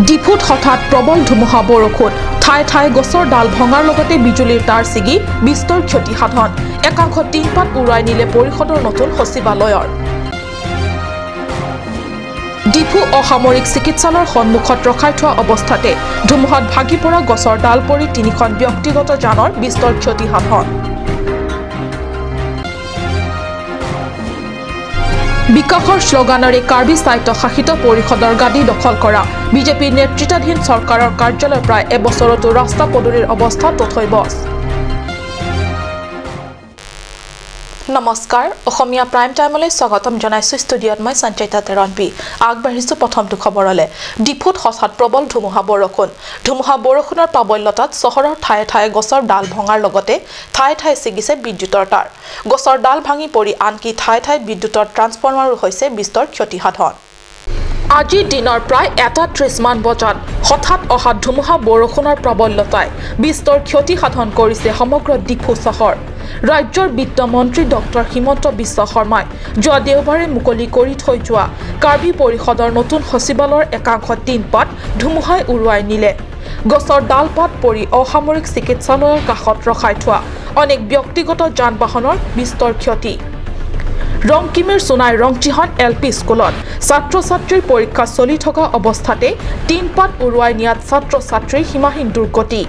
ডিফুত হঠাৎ প্ৰবল ধুমুহা বৰষুণ ঠাই ঠাই গছৰ ডাল ভঙাৰ লগতে বিজুলীৰ তাঁৰ ছিগি বিস্তৰ ক্ষতি সাধন একাংশ টিনপাত উৰাই নিলে পৰিষদৰ নতুন সচিবালয়ৰ ডিফু অসামৰিক চিকিৎসালয়ৰ সন্মুখত ৰখাই থোৱা অৱস্থাতে ধুমুহাত ভাগি পৰা গছৰ ডাল পৰি তিনিখন ব্যক্তিগত যানৰ বিস্তৰ ক্ষতি সাধন বিকাশৰ শ্লোগানেৰে কাৰ্বি স্বায়ত্তশাসিত পৰিষদৰ গাদী দখল কৰা বিজেপি নেতৃত্বাধীন চৰকাৰৰ কাৰ্যালয় প্ৰায় এবছৰতো ৰাস্তা পদূলিৰ অৱস্থা তথৈবচ নমস্কাৰ অসমীয়া প্ৰাইম টাইমলৈ স্বাগতম জনাইছো ষ্টুডিঅত মই সঞ্চিতা তেৰণবি আগবাঢ়িছো প্ৰথমটো খবৰলে ডিফুত হঠাৎ প্ৰবল ধুমুহা বৰষুণৰ প্ৰাবল্যতাত চহৰৰ ঠায়ে ঠায়ে গছৰ ডাল ভঙাৰ লগতে ঠায়ে ঠায়ে ছিগিছে বিদ্যুতৰ তাঁৰ গছৰ ডাল ভাঙি পৰি আনকি ঠায়ে ঠায়ে বিদ্যুতৰ ট্ৰান্সফৰ্মাৰো হৈছে বিস্তৰ ক্ষতি সাধন আজি দিনৰ প্ৰায় 1:30 মান বজাত হঠাৎ অহা ধুমুহা বৰষুণৰ প্ৰাবল্যতাই বিস্তৰ ক্ষতি সাধন কৰিছে সমগ্ৰ ডিফু চহৰ ৰাজ্যৰ বিত্ত মন্ত্ৰী ডক্টৰ হিমন্ত বিশ্ব শৰ্মাই যোৱা দেওবাৰে মুকলি কৰি থৈ যোৱা কাৰ্বি পৰিষদৰ নতুন সচিবালয়ৰ একাংশ টিনপাত ধুমুহাই উৰুৱাই নিলে গছৰ ডালপাত পৰি অসামৰিক চিকিৎসালয়ৰ কাষত ৰখাই থোৱা অনেক ব্যক্তিগত যান বাহনৰ বিস্তৰ ক্ষতি ৰংকিমিৰ সোনাই ৰংচিহন এলপি স্কুলত ছাত্ৰ ছাত্ৰীৰ পৰীক্ষা চলি থকা অৱস্থাতে টিনপাত উৰুৱাই নিয়াত ছাত্ৰ ছাত্ৰীৰ সীমাহীন দুৰ্গতি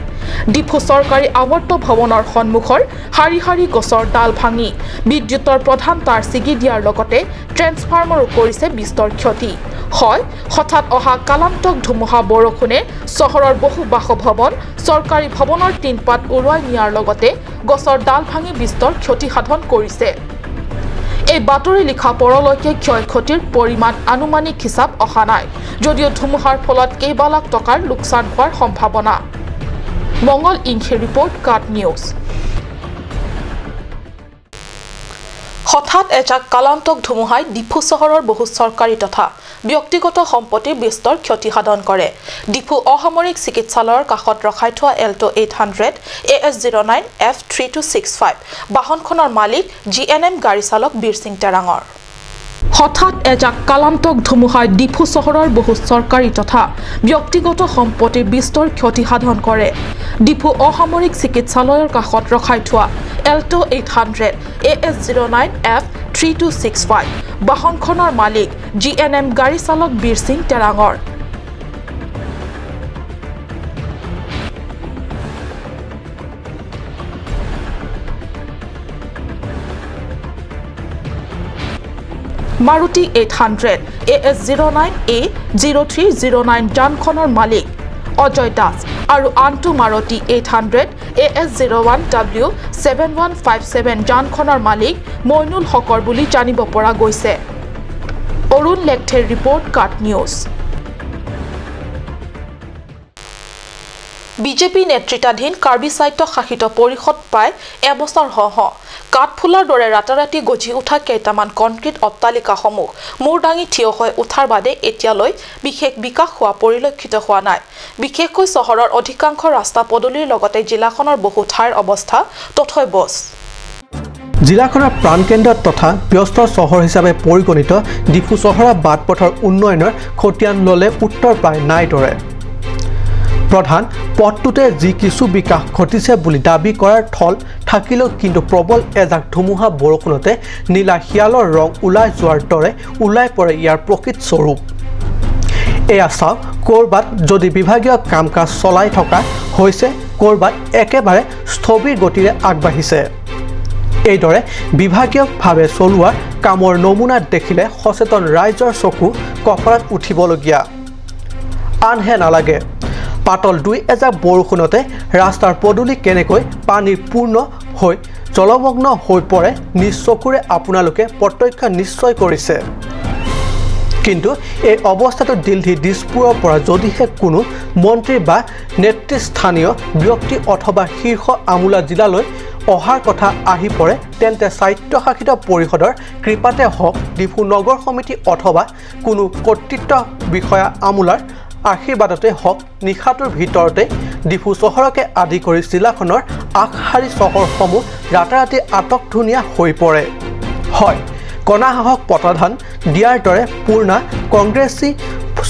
ডিফু চৰকাৰী আৱৰ্ত ভৱনৰ সন্মুখৰ হাৰি হাৰি গছৰ ডাল ভাঙি বিদ্যুতৰ প্ৰধান তাঁৰ ছিগি দিয়াৰ লগতে ট্ৰেন্সফৰ্মাৰো কৰিছে বিস্তৰ ক্ষতি হয় হঠাৎ অহা কালান্তক ধুমুহা বৰষুণে চহৰৰ বহু বাসভৱন চৰকাৰী ভৱনৰ টিনপাত উৰুৱাই নিয়াৰ লগতে গছৰ ডাল ভাঙি বিস্তৰ ক্ষতি সাধন কৰিছে এই বাতৰি লিখা পৰলৈকে ক্ষয়ক্ষতিৰ পৰিমাণ আনুমানিক হিচাপ অহা নাই যদিও ধুমুহাৰ ফলত কেইবা লাখ টকাৰ লোকচান হোৱাৰ সম্ভাৱনা মংগল ইংখে ৰিপৰ্ট কাট নিউজ হঠাৎ এজাক কালান্তক ধুমুহাই ডিফু চহৰৰ বহু চৰকাৰী তথা ব্যক্তিগত সম্পত্তিৰ বিস্তৰ ক্ষতি সাধন কৰে ডিফু অসামৰিক চিকিৎসালয়ৰ কাষত ৰখাই থোৱা এল্টো 800 AS09 F3265 বাহনখনৰ মালিক GNM গাড়ী চালক বীৰ সিং তেৰাঙৰ হঠাৎ এজাক কালান্তক ধুমুহাই ডিফু চহৰৰ বহু চৰকাৰী তথা ব্যক্তিগত সম্পত্তিৰ বিস্তৰ ক্ষতি সাধন কৰে ডিফু অসামৰিক চিকিৎসালয়ৰ কাষত ৰখাই থোৱা এল্টো 800 AS09 F3265 বাহনখনৰ মালিক GNM গাড়ী চালক বীৰ সিং তেৰাঙৰ মাৰুতি 800 AS09 A0309 যানখনৰ মালিক অজয় দাস আৰু আনটো মাৰুতি 800 AS01 W7157 যানখনৰ মালিক মইনুল হকৰ বুলি জানিব পৰা গৈছে অৰুণ লেখথেৰ ৰিপৰ্ট কাট নিউজ বিজেপি নেতৃত্বাধীন কাৰ্বি স্বায়ত্তশাসিত পৰিষদ প্ৰায় এবছৰ কাঠফুলাৰ দৰে ৰাতাৰাতি গজি উঠা কেইটামান কনক্ৰিট অট্টালিকাসমূহ মূৰ দাঙি থিয় হৈ উঠাৰ বাদে এতিয়ালৈ বিশেষ বিকাশ হোৱা পৰিলক্ষিত হোৱা নাই বিশেষকৈ চহৰৰ অধিকাংশ ৰাস্তা পদূলিৰ লগতে জিলাখনৰ বহু ঠাইৰ অৱস্থা তথৈবচ জিলাখনৰ প্ৰাণকেন্দ্ৰ তথা ব্যস্ত চহৰ হিচাপে পৰিগণিত ডিফু চহৰৰ বাটপথৰ উন্নয়নৰ খতিয়ান ল'লে উত্তৰ প্ৰায় নাই দৰে প্ৰধান পথটোতে যি কিছু বিকাশ ঘটিছে বুলি দাবী কৰাৰ থল থাকিলেও কিন্তু প্ৰবল এজাক ধুমুহা বৰষুণতে নীলা শিয়ালৰ ৰং ওলাই যোৱাৰ দৰে ওলাই পৰে ইয়াৰ প্ৰকৃত স্বৰূপ এয়া চাওক ক'ৰবাত যদি বিভাগীয় কাম কাজ চলাই থকা হৈছে ক'ৰবাত একেবাৰে স্থবিৰ গতিৰে আগবাঢ়িছে এইদৰে বিভাগীয়ভাৱে চলোৱা কামৰ নমুনা দেখিলে সচেতন ৰাইজৰ চকু কপালত উঠিবলগীয়া আনহে নালাগে পাতল 2 এজাক বৰষুণতে ৰাস্তাৰ পদূলি কেনেকৈ পানী পূৰ্ণ হৈ জলমগ্ন হৈ পৰে নিজ চকুৰে আপোনালোকে প্ৰত্যক্ষ নিশ্চয় কৰিছে কিন্তু এই অৱস্থাটো দিল্লী দিছপুৰৰ পৰা যদিহে কোনো মন্ত্ৰী বা নেতৃস্থানীয় ব্যক্তি অথবা শীৰ্ষ আমোলা জিলালৈ অহাৰ কথা আহি পৰে তেন্তে স্বায়ত্তশাসিত পৰিষদৰ কৃপাতে হওক ডিফু নগৰ সমিতি অথবা কোনো কৰ্তৃত্ব বিষয়া আমোলাৰ আশীৰ্বাদতে হওক নিশাটোৰ ভিতৰতে ডিফু চহৰকে আদি কৰি জিলাখনৰ আগশাৰী চহৰসমূহ ৰাতাৰাতি আটকধুনীয়া হৈ পৰে হয় কণাহাহক পতাধান দিয়াৰ দৰে পূৰ্ণা কংগ্ৰেছী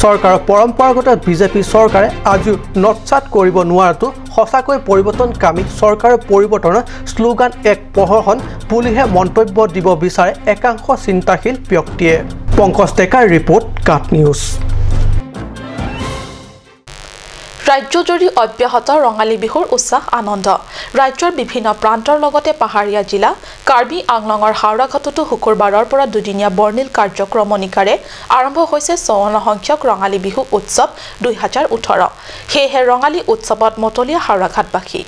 চৰকাৰৰ পৰম্পৰাগত বিজেপি চৰকাৰে আজিও নটচাট কৰিব নোৱাৰাটো সঁচাকৈ পৰিৱৰ্তনকামী চৰকাৰৰ পৰিৱৰ্তনৰ শ্লোগান এক প্ৰহসন বুলিহে মন্তব্য দিব বিচাৰে একাংশ চিন্তাশীল ব্যক্তিয়ে। পংকজ ডেকাৰ ৰিপৰ্ট কাট নিউজ। ৰাজ্যজুৰি অব্যাহত ৰঙালী বিহুৰ উৎসাহ আনন্দ। ৰাজ্যৰ বিভিন্ন প্ৰান্তৰ লগতে পাহাৰীয়া জিলা কাৰ্বি আংলঙৰ হাওৰাঘাটতো শুকুৰবাৰৰ পৰা দুদিনীয়া বৰ্ণিল কাৰ্যক্ৰমণিকাৰে আৰম্ভ হৈছে ৫৪ সংখ্যক ৰঙালী বিহু উৎসৱ ২০১৮। সেয়েহে ৰঙালী উৎসৱত মতলীয়া হাওৰাঘাটবাসী।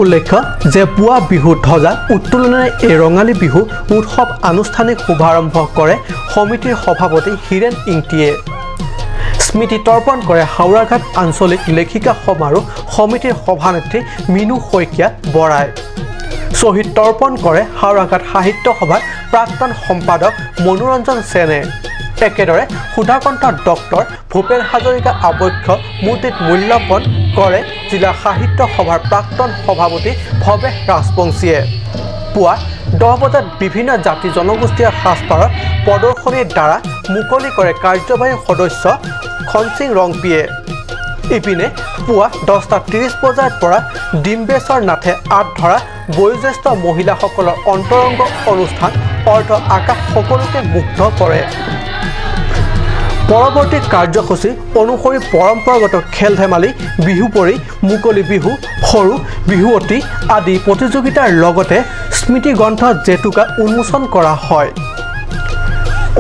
উল্লেখ্য যে পুৱা বিহুৰ ধ্বজা উত্তোলনেৰে এই ৰঙালী বিহু উৎসৱ আনুষ্ঠানিক শুভাৰম্ভ কৰে সমিতিৰ সভাপতি হীৰেণ ইংতিয়ে। স্মৃতি তৰ্পণ কৰে হাওৰাঘাট আঞ্চলিক লেখিকা সমাৰোহ সমিতিৰ সভানেত্ৰী মিনু শইকীয়া বৰাই। শ্বহীদ তৰ্পণ কৰে হাওৰাঘাট সাহিত্য সভাৰ প্ৰাক্তন সম্পাদক মনোৰঞ্জন সেনে। একেদৰে সুধাকণ্ঠ ডক্টৰ ভূপেন হাজৰিকা আৱক্ষ মূৰ্তিত মূল্যাপন কৰে জিলা সাহিত্য সভাৰ প্ৰাক্তন সভাপতি ভৱেশ ৰাজবংশীয়ে। পুৱা 10 বজাত বিভিন্ন জাতি জনগোষ্ঠীৰ সাজপাৰৰ প্ৰদৰ্শনীৰ দ্বাৰা মুকলি কৰে কাৰ্যবাহী সদস্য খনসিং ৰংপিয়ে। ইপিনে পুৱা 10:30 বজাৰ পৰা ডিম্বেশ্বৰ নাথে আঁত ধৰা বয়োজ্যেষ্ঠ মহিলাসকলৰ অন্তৰংগ অনুষ্ঠান অৰ্ধ আকাশ সকলোকে মুগ্ধ কৰে। পৰৱৰ্তী কাৰ্যসূচী অনুসৰি পৰম্পৰাগত খেল ধেমালি বিহুপৰি মুকলি বিহু সৰু বিহুৱতী আদি প্ৰতিযোগিতাৰ লগতে স্মৃতিগ্ৰন্থ জেতুকা উন্মোচন কৰা হয়।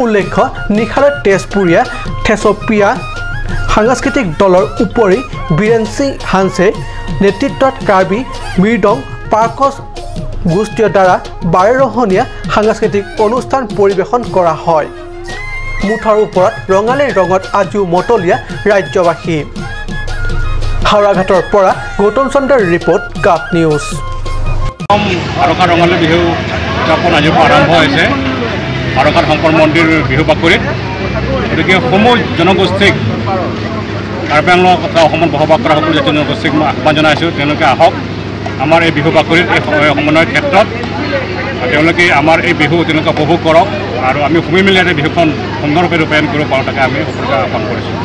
উল্লেখ্য নিশালৈ তেজপুৰীয়া থেচপিয়া সাংস্কৃতিক দলৰ উপৰি বীৰেন সিং হানছে নেতৃত্বত কাৰ্বি মৃদং পাৰ্কছ গোষ্ঠীৰ দ্বাৰা 12 ৰহণীয়া সাংস্কৃতিক অনুষ্ঠান পৰিৱেশন কৰা হয়। মুঠৰ ওপৰত ৰঙালীৰ ৰঙত আজিও মতলীয়া ৰাজ্যবাসী। হাওৰাঘাটৰ পৰা গৌতম চন্দ্ৰৰ ৰিপৰ্ট কাট নিউজ। হাওৰাঘাট ৰঙালী বিহু উদযাপন আজিৰ পৰা আৰম্ভ হৈছে হাওৰাঘাট শংকৰ মন্দিৰ বিহু বাকৰিত। গতিকে সমূহ জনগোষ্ঠীক কাৰ্বি আংলং তথা অসমত বসবাস কৰা সকলো জাতীয় জনগোষ্ঠীক মই আহ্বান জনাইছোঁ তেওঁলোকে আহক আমাৰ এই বিহু বাকৰিত এই সমন্বয়ৰ ক্ষেত্ৰত। তেওঁলোকে আমাৰ এই বিহু তেওঁলোকে উপভোগ কৰক আৰু আমি ভূমি মিলিয়াৰে বিহুখন সুন্দৰভাৱে ৰূপায়ণ কৰিব পাৰোঁ তাকে আমি সকলোকে আহ্বান কৰিছোঁ।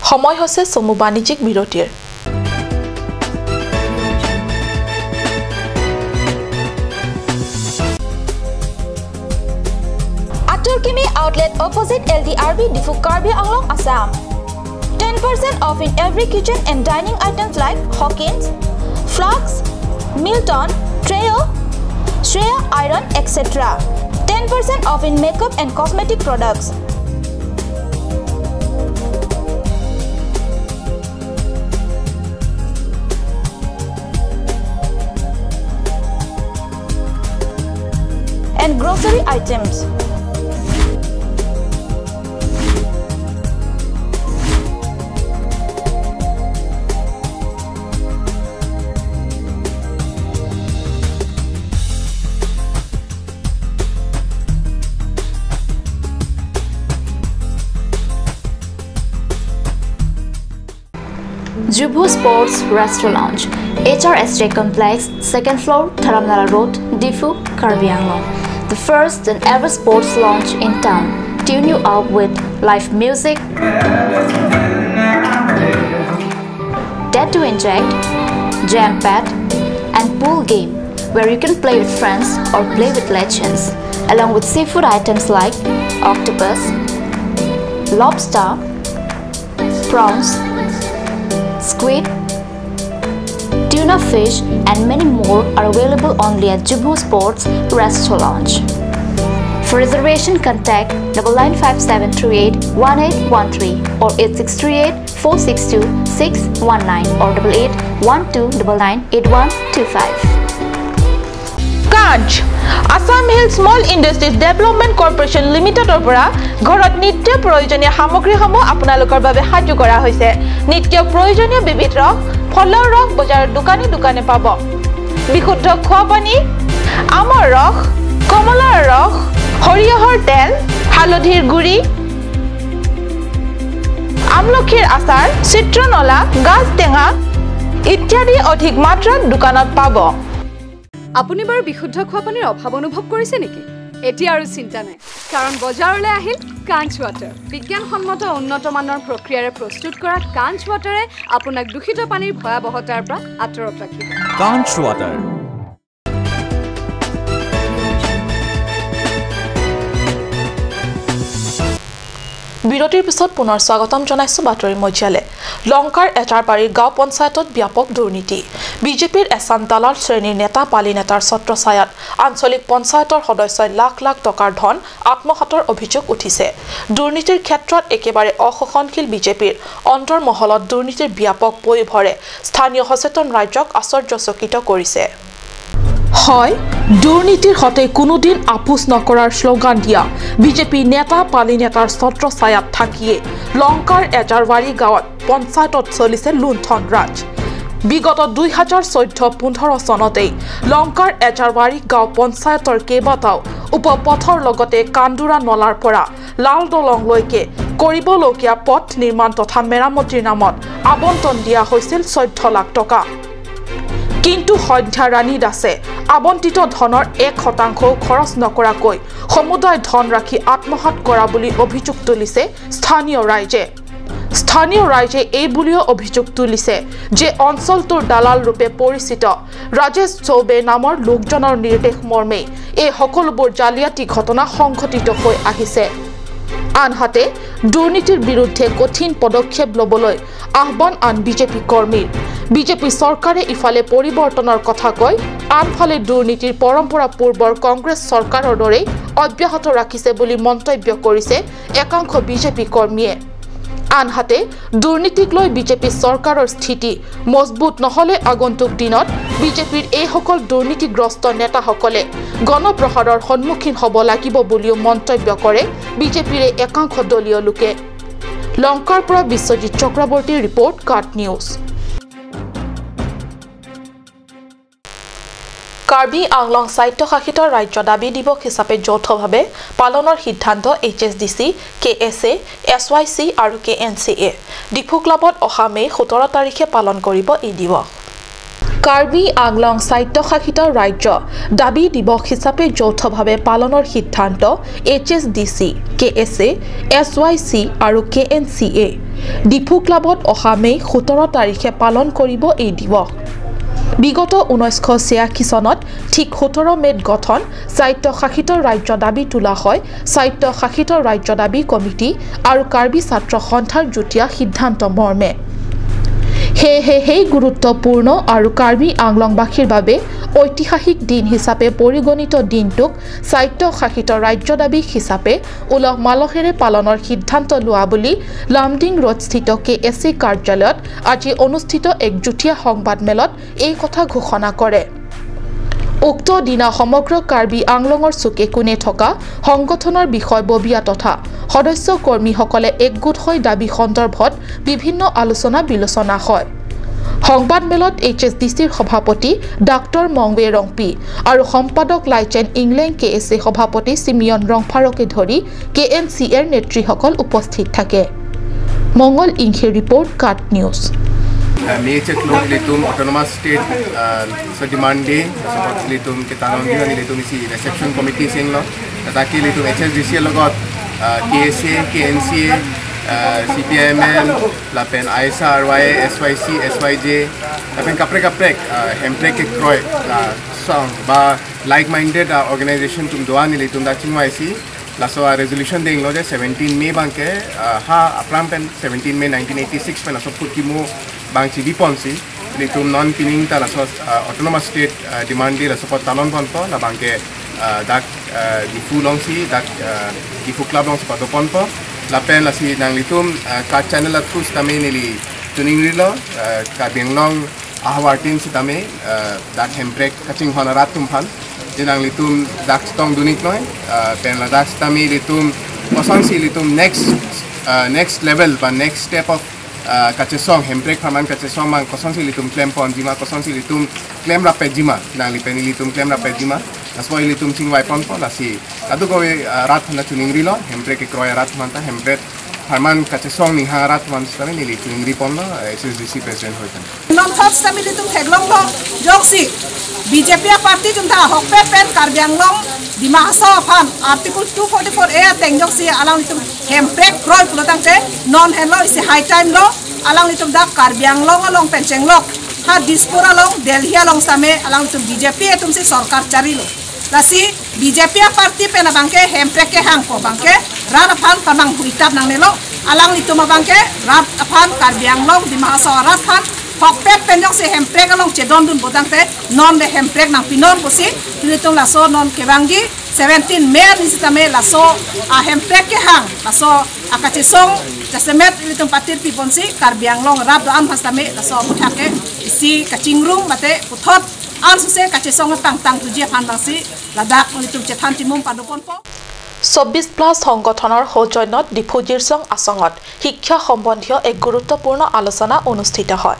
সময় হৈছে চমু বাণিজ্যিক বিৰতিৰ। Aturkimi outlet opposite LDRB Difu Karbi Anglong, Assam. 10% off in every kitchen and dining items like Hawkins, Flux, Milton, Treo, Shreya Iron, etc. 10% off in makeup and cosmetic products. And grocery items. Jubu Sports Restaurant Lounge, HRSJ Complex, 2nd floor, Dharamnala Road, Difu, Karbi Anglong. The first and ever sports lounge in town. Tune you up with live music, Dare to Inject, Jam Pad, and pool game where you can play with friends or play with legends, along with seafood items like octopus, lobster, prawns, squid, tuna fish, and many more are available only at Jubu Sports Restaurant Lounge. For reservation, contact 9957381813 or 8638462619 or 8812998125. কাজ Assam hill small industries development corporation লিমিটেডৰ পৰা ঘৰত নিত্য প্ৰয়োজনীয় সামগ্ৰীসমূহ আপোনালোকৰ বাবে সাজু কৰা হৈছে। নিত্য প্ৰয়োজনীয় বিবিধ ৰস ফলৰ ৰস বজাৰৰ দোকানে দোকানে পাব। বিশুদ্ধ খোৱা পানী, আমৰ ৰস, কমলাৰ ৰস, সৰিয়হৰ তেল, হালধিৰ গুড়ি, আমলখিৰ আচাৰ, চিত্ৰনলা, গাজ টেঙা ইত্যাদি অধিক মাত্ৰাত দোকানত পাব। আপুনি বাৰু বিশুদ্ধ খোৱা পানীৰ অভাৱ অনুভৱ কৰিছে নেকি এতিয়া আৰু চিন্তা নাই কাৰণ বজাৰলৈ আহিল কাঞ্চ ৱাটাৰ বিজ্ঞানসন্মত উন্নত মানৰ প্ৰক্ৰিয়াৰে প্ৰস্তুত কৰা কাঞ্চ ৱাটাৰে আপোনাক দূষিত পানীৰ ভয়াৱহতাৰ পৰা আঁতৰত ৰাখিব কাঞ্চ ৱাটাৰ বিৰতিৰ পিছত পুনৰ স্বাগতম জনাইছো বাতৰি মজিয়ালে লংকাৰ এটাৰবাৰীৰ গাঁও পঞ্চায়তত ব্যাপক দুৰ্নীতি বিজেপিৰ এছাম দালাল শ্ৰেণীৰ নেতা পালি নেতাৰ ছত্ৰছায়াত আঞ্চলিক পঞ্চায়তৰ সদস্যই লাখ লাখ টকাৰ ধন আত্মসাতৰ অভিযোগ উঠিছে দুৰ্নীতিৰ ক্ষেত্ৰত একেবাৰে অসহনশীল বিজেপিৰ অন্তৰ্মহলত দুৰ্নীতিৰ ব্যাপক পয়োভৰে স্থানীয় সচেতন ৰাজ্যক আশ্চৰ্যচকিত কৰিছে হয় দুৰ্নীতিৰ হতে কোনোদিন আপোচ নকৰাৰ শ্লোগান দিয়া বিজেপি নেতা পালি নেতাৰ ছত্ৰছায়াত থাকিয়ে লংকাৰ এজাৰবাৰী গাঁৱত পঞ্চায়তত চলিছে লুণ্ঠন ৰাজ বিগত 2014-15 চনতেই লংকাৰ এজাৰবাৰী গাঁও পঞ্চায়তৰ কেইবাটাও উপপথৰ লগতে কান্দুৰা নলাৰ পৰা লাল দলংলৈকে কৰিবলগীয়া পথ নিৰ্মাণ তথা মেৰামতিৰ নামত আবণ্টন দিয়া হৈছিল 14 লাখ টকা কিন্তু সন্ধ্যা ৰাণী দাসে আবণ্টিত ধনৰ 1% খৰচ নকৰাকৈ সমুদায় ধন ৰাখি আত্মসাত কৰা বুলি অভিযোগ তুলিছে স্থানীয় ৰাইজে এই বুলিও অভিযোগ তুলিছে যে অঞ্চলটোৰ দালাল ৰূপে পৰিচিত ৰাজেশ চৌবে নামৰ লোকজনৰ নিৰ্দেশ মৰ্মে এই সকলোবোৰ জালিয়াতি ঘটনা সংঘটিত হৈ আহিছে আনহাতে দুৰ্নীতিৰ বিৰুদ্ধে কঠিন পদক্ষেপ লবলৈ আহ্বান আন বিজেপি কৰ্মীৰ বিজেপি চৰকাৰে ইফালে পৰিৱৰ্তনৰ কথা কয় আনফালে দুৰ্নীতিৰ পৰম্পৰা পূৰ্বৰ কংগ্ৰেছ চৰকাৰৰ দৰে অব্যাহত ৰাখিছে বুলি মন্তব্য কৰিছে একাংশ বিজেপি কৰ্মীয়ে আনহাতে দুৰ্নীতিক লৈ বিজেপি চৰকাৰৰ স্থিতি মজবুত নহলে আগন্তুক দিনত বিজেপিৰ এই সকল দুৰ্নীতিগ্ৰস্ত নেতাসকলে গণপ্ৰহাৰৰ সন্মুখীন হ'ব লাগিব বুলিও মন্তব্য কৰে বিজেপিৰ একাংশ দলীয় লোকে লংকাৰ পৰা বিশ্বজিৎ চক্ৰৱৰ্তীৰ ৰিপৰ্ট কাট নিউজ কাৰ্বি আংলং স্বায়ত্তশাসিত ৰাজ্য দাবী দিৱস হিচাপে যৌথভাৱে পালনৰ সিদ্ধান্ত এইচএছডিচি কেএছএ এছৱাইচি আৰু কেএনচিএ ডিফু ক্লাবত অহা মে 17 তাৰিখে পালন কৰিব এই দিৱস কাৰ্বি আংলং স্বায়ত্তশাসিত ৰাজ্য দাবী দিৱস হিচাপে যৌথভাৱে পালনৰ সিদ্ধান্ত এইচএছডিচি কেএছএ এছৱাইচি আৰু কেএনচিএ ডিফু ক্লাবত অহা মে 17 তাৰিখে পালন কৰিব এই দিৱস বিগত 1986 চনত ঠিক 17 মেত গঠন স্বায়ত্তশাসিত ৰাজ্য দাবী তোলা হয় স্বায়ত্তশাসিত ৰাজ্য দাবী কমিটি আৰু কাৰ্বি ছাত্ৰ সন্থাৰ যুটীয়া সিদ্ধান্ত মৰ্মে সেই গুৰুত্বপূৰ্ণ আৰু কাৰ্বি আংলংবাসীৰ বাবে ঐতিহাসিক দিন হিচাপে পৰিগণিত দিনটোক স্বায়ত্তশাসিত ৰাজ্য দাবী হিচাপে উলহ মালহেৰে পালনৰ সিদ্ধান্ত লোৱা বুলি লামডিং ৰোডস্থিত কেএছচি কাৰ্যালয়ত আজি অনুষ্ঠিত এক যুটীয়া সংবাদমেলত এই কথা ঘোষণা কৰে উক্ত দিনা সমগ্ৰ কাৰ্বি আংলঙৰ চুকে কোণে থকা সংগঠনৰ বিষয়ববীয়া তথা সদস্য কৰ্মীসকলে একগোট হৈ দাবী সন্দৰ্ভত বিভিন্ন আলোচনা বিলোচনা হয় সংবাদমেলত এইচএছডিচিৰ সভাপতি ডাক্তৰ মংৱে ৰংপি আৰু সম্পাদক লাইচেন ইংলেণ্ড কেএছএ সভাপতি সিমিয়ন ৰংফাৰকে ধৰি কেএনচিএৰ নেতৃসকল উপস্থিত থাকে মংগল ইংখে report cut news Major club litum autonomous state so demand day so litum ke tanong dia litum isi reception committee sing lo taki litum HSDC logot KSA KNCA CPML lapen ISA RY SYC SYJ lapen kaprek hemprek ek kroy song ba like minded organization tum doa ni litum da chingwai si laso resolution ding lo je 17 May bangke ha apram pen 17 May 1986 pen laso putimo bang civi ponsi litum non pining ta laso autonomous state demand di laso talon ponpo la bangke dak di fulong si dak di fu club long sepato ponpo la pen la si nang litum ka channel atus tame nili tuning rilo ka benglong ahwartin si tame dak hemprek kaching honarat tumphan jenang litum dak stong dunik noy pen la dak tame litum kosong si litum next level ba next step of kachesong hemprek phaman kachesong mang kosong si litum claim pon jima kosong si litum claim rapet jima nang lipen litum claim rapet jima aspo litum singwai pon pon la si adu go rat na tuning rilo hemprek ke kroya rat manta hemprek Harman Kachesong Niharat once kami nilitung ripon lo SSDC president hoitan. Non thoughts kami litung theglong lo joksi BJP party junta hokpe pen Karbianglong Dimahasa Phan Article 244A tengjok si alang litung hemprek kroi pulotang che non hello isi high time lo alang litung da Karbianglong along penceng lo ha dispura long Delhi along same alang litung BJP etum si sarkar cari lo lasi BJP party pena bangke hemprek ke hangko bangke ran Phan pamang huitap nang nelo alang litung bangke ran Phan Karbianglong Dimahasa rat Phan hokpek penjok si hemprek along cedon dun bodang te non de hemprek nang pinon bosi litung laso non kebangi 17 Mei nisitame laso a hemprek ke hang laso akachisong jasemet litung patir piponsi Karbianglong rap do am hastame laso buthake isi kachingrung mate puthot an suse kachisong tang tujia phan bangsi ladak litung chethan timum padopon po 24+ সংগঠনৰ সৌজন্যত ডিফু জিৰছং আসঙত শিক্ষা সম্বন্ধীয় এক গুৰুত্বপূৰ্ণ আলোচনা অনুষ্ঠিত হয়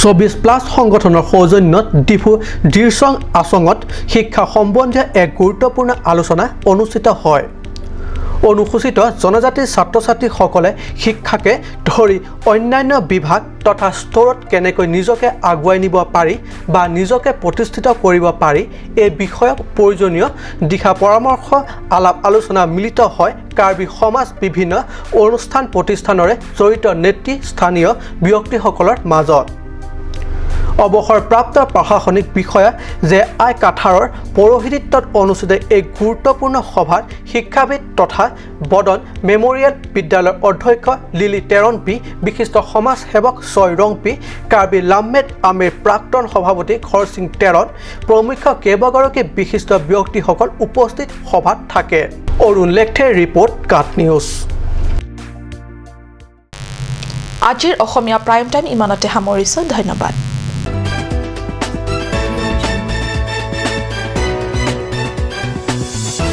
24+ সংগঠনৰ সৌজন্যত ডিফু জিৰছং আসঙত শিক্ষা সম্বন্ধীয় এক গুৰুত্বপূৰ্ণ আলোচনা অনুষ্ঠিত হয় অনুসূচিত জনজাতিৰ ছাত্ৰ-ছাত্ৰীসকলে শিক্ষাকে ধৰি অন্যান্য বিভাগ তথা স্তৰত কেনেকৈ নিজকে আগুৱাই নিব পাৰি বা নিজকে প্ৰতিষ্ঠিত কৰিব পাৰি এই বিষয়ক প্ৰয়োজনীয় দিশা পৰামৰ্শ আলাপ আলোচনা মিলিত হয় কাৰ্বি সমাজ বিভিন্ন অনুষ্ঠান প্ৰতিষ্ঠানৰে জড়িত নেতৃ স্থানীয় ব্যক্তিসকলৰ মাজত অৱসৰপ্ৰাপ্ত প্ৰশাসনিক বিষয়া যে আই কাঠাৰৰ পৌৰোহিত্যত অনুষ্ঠিত এক গুৰুত্বপূৰ্ণ সভাত শিক্ষাবিদ তথা বদন মেমৰিয়েল বিদ্যালয়ৰ অধ্যক্ষ লিলি তেৰনপি বিশিষ্ট সমাজ সেৱক ছয়ৰংপি কাৰ্বি লামমেট আমিৰ প্ৰাক্তন সভাপতি খৰসিং তেৰন প্ৰমুখ কেইবাগৰাকী বিশিষ্ট ব্যক্তিসকল উপস্থিত সভাত থাকে অৰুণ লেখথেৰ ৰিপৰ্ট কাট নিউজ আজিৰ অসমীয়া প্ৰাইম টাইম ইমানতে সামৰিছো ধন্যবাদ